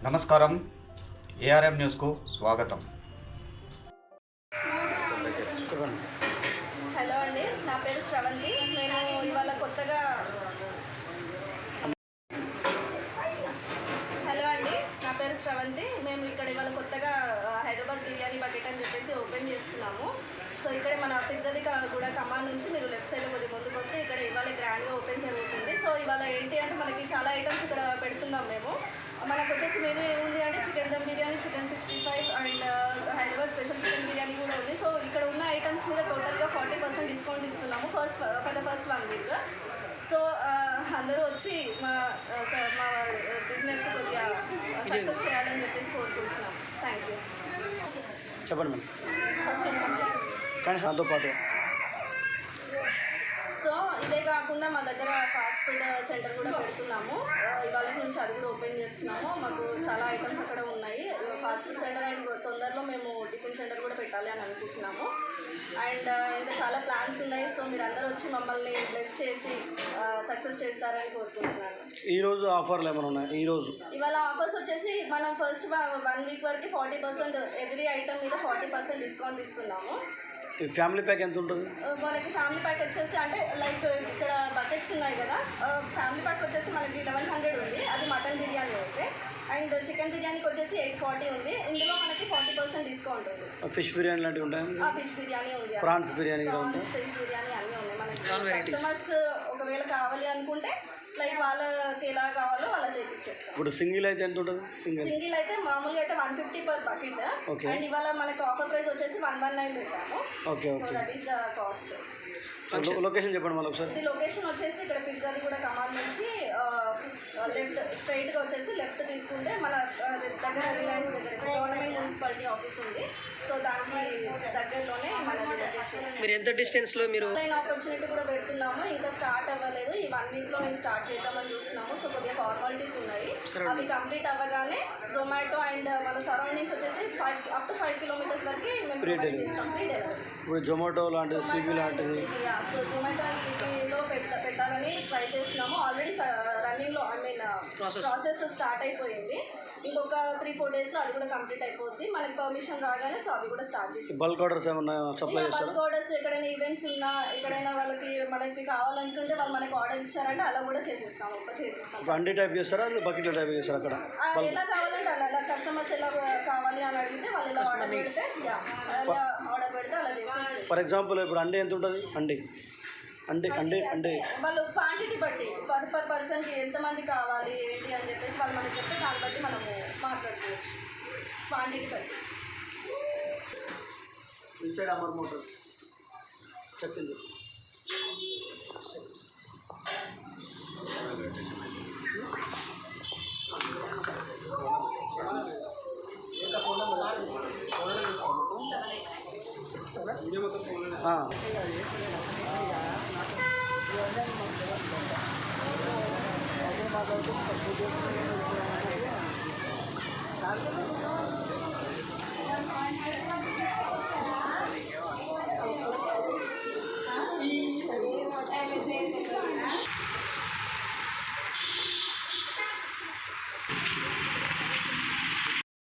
నమస్కారం, ఏఆర్ఎం న్యూస్కు స్వాగతం. హలో అండి, నా పేరు శ్రవంతి. మేము ఇవాళ కొత్తగా ఇవాళ కొత్తగా హైదరాబాద్ బిర్యానీ బకెట్ అని చెప్పేసి ఓపెన్ చేస్తున్నాము. సో ఇక్కడ మన పిజ్జాది కూడా ఖమ్మం నుంచి మీరు లెఫ్ట్ సైడ్లో కొద్దిగా ముందుకు వస్తే ఇక్కడ ఇవాళ గ్రాండ్గా ఓపెన్ జరుగుతుంది. సో ఇవాళ ఏంటి అంటే మనకి చాలా ఐటమ్స్ ఇక్కడ పెడుతున్నాం మేము. మనకు వచ్చేసి మెనూ ఏముంది అంటే chicken dum biryani, chicken 65 and Hyderabad special chicken biryani కూడా ఉంది. సో ఇక్కడ ఉన్న ఐటమ్స్ మీద టోటల్గా 40% డిస్కౌంట్ ఇస్తున్నాము for the first 1 week. So అందరూ వచ్చి మా బిజినెస్ కొద్దిగా సక్సెస్ చేయాలని చెప్పేసి కోరుకుంటున్నాం. Thank you. చెప్పండి మేడం. ఫస్ట్ కానీ దాంతో పాటు సో ఇదే కాకుండా మా దగ్గర ఫాస్ట్ ఫుడ్ సెంటర్ కూడా పెడుతున్నాము. ఇవాళ నుంచి అది కూడా ఓపెన్ చేస్తున్నాము. మాకు చాలా ఐటమ్స్ అక్కడ ఉన్నాయి. ఫాస్ట్ ఫుడ్ సెంటర్ అండ్ తొందరలో మేము టిఫిన్ సెంటర్ కూడా పెట్టాలి అని అనుకుంటున్నాము. అండ్ ఇంకా చాలా ప్లాన్స్ ఉన్నాయి. సో మీరు అందరూ వచ్చి మమ్మల్ని బ్లెస్ చేసి సక్సెస్ చేస్తారని కోరుకుంటున్నాను. ఈరోజు ఆఫర్లు ఏమైనా ఉన్నాయి? ఇవాళ ఆఫర్స్ వచ్చేసి మనం ఫస్ట్ 1 వీక్ వరకు 40% ఎవ్రీ ఐటమ్ మీద 40% డిస్కౌంట్ ఇస్తున్నాము. ఫ్యామిలీ ప్యాక్ ఎంత ఉంటుంది? మనకి ఫ్యామిలీ ప్యాక్ వచ్చేసి అంటే లైక్ ఇక్కడ బకెట్స్ ఉన్నాయి కదా, ఫ్యామిలీ ప్యాక్ వచ్చేసి మనకి 1100 ఉంది. అది మటన్ బిర్యానీ అయితే. అండ్ చికెన్ బిర్యానీకి వచ్చేసి 840 ఉంది. ఇందులో మనకి 40% డిస్కౌంట్ ఉంది. ఫిష్ బిర్యానీ లాంటివి ఉంటాయి? ఫిష్ బిర్యానీ ఉంది, ప్రాన్స్ బిర్యానీ ఫిష్ బిర్యానీ అన్నీ ఉన్నాయి. మనకి కస్టమర్స్ ఒకవేళ కావాలి అనుకుంటే లైక్ వాళ్ళకి ఎలా కావాలో అలా చేయించేస్తాం. ఇప్పుడు సింగిల్ అయితే ఎంత ఉంటుంది? సింగిల్ అయితే మామూలుగా అయితే 150 పర్ బకెట్. అండ్ ఇవాళ మనకి ఆఫర్ ప్రైస్ వచ్చేసి 119 పెట్టాము. So that is the cost. Location చెప్పండి మళ్ళీ ఒకసారి. ఇది లొకేషన్ వచ్చేసి ఇక్కడ పిజ్జాది కూడా ఖమ్మం నుంచి లెఫ్ట్ స్ట్రైట్గా వచ్చేసి లెఫ్ట్ తీసుకుంటే మన దగ్గర రిలయన్స్ దగ్గర గవర్నమెంట్ మున్సిపాలిటీ ఆఫీస్ ఉంది. సో దానికి దగ్గరలోనే మన లొకేషన్. మీరు ఎంత డిస్టెన్స్లో మీరు ఆన్లైన్ ఆపర్చునిటీ కూడా పెడుతున్నాము. ఇంకా స్టార్ట్ అవ్వలేదు. ఈ 1 వీక్లో మేము స్టార్ట్ చేద్దామని చూస్తున్నాము. సో కొద్దిగా ఫార్మాలిటీస్ ఉన్నాయి. అవి కంప్లీట్ అవ్వగానే జొమాటో అండ్ మన సరౌండింగ్స్ వచ్చేసి అప్ టు 5 కిలోమీటర్స్ వరకు మేము ప్రొవైడ్ చేస్తాం ఫ్రీ డెలివరీ. ఇప్పుడు జొమాటో లాంటిది, స్విగ్గీ లాంటిది. సో జొమాటో అండ్ స్విగ్గీలో పెట్టాలని ట్రై చేస్తున్నాము. ఆల్రెడీ రన్నింగ్లో ప్రాసెస్ స్టార్ట్ అయిపోయింది. ఇంకొక 3-4 డేస్లో అది కూడా కంప్లీట్ అయిపోద్ది. మనకి పర్మిషన్ రాగానే సో అవి కూడా స్టార్ట్ చేసి బల్క్ ఆర్డర్స్ ఏమన్నా సప్లై చేస్తారా? బల్క్ ఆర్డర్స్ ఎక్కడైనా ఈవెంట్స్ ఉన్నా, ఎక్కడైనా మనకి కావాలనుకుంటే వాళ్ళు మనకి ఆర్డర్ ఇచ్చారంటే అలా కూడా చేసిస్తాం. అండి టైప్ చేస్తారా, బకెట్లో టైప్ చేస్తారా? అక్కడ ఎలా కావాలంటే అలా కస్టమర్స్ ఎలా కావాలి అని అడిగితే వాళ్ళు ఎలా ఆర్డర్ పెడితే అలా ఆర్డర్ పెడితే అలా చేసి. ఫర్ ఎగ్జాంపుల్ ఇప్పుడు అండి ఎంత ఉంటుంది? అంటే వాళ్ళు క్వాంటిటీ బట్టి పర్ పర్సన్కి ఎంతమంది కావాలి ఏంటి అని చెప్పేసి వాళ్ళు మనకి చెప్తే దాన్ని బట్టి మనము మాట్లాడుకోవచ్చు. క్వాంటిటీ బట్టి. సైడ్ అమర్ మోటార్స్ చెప్పింది.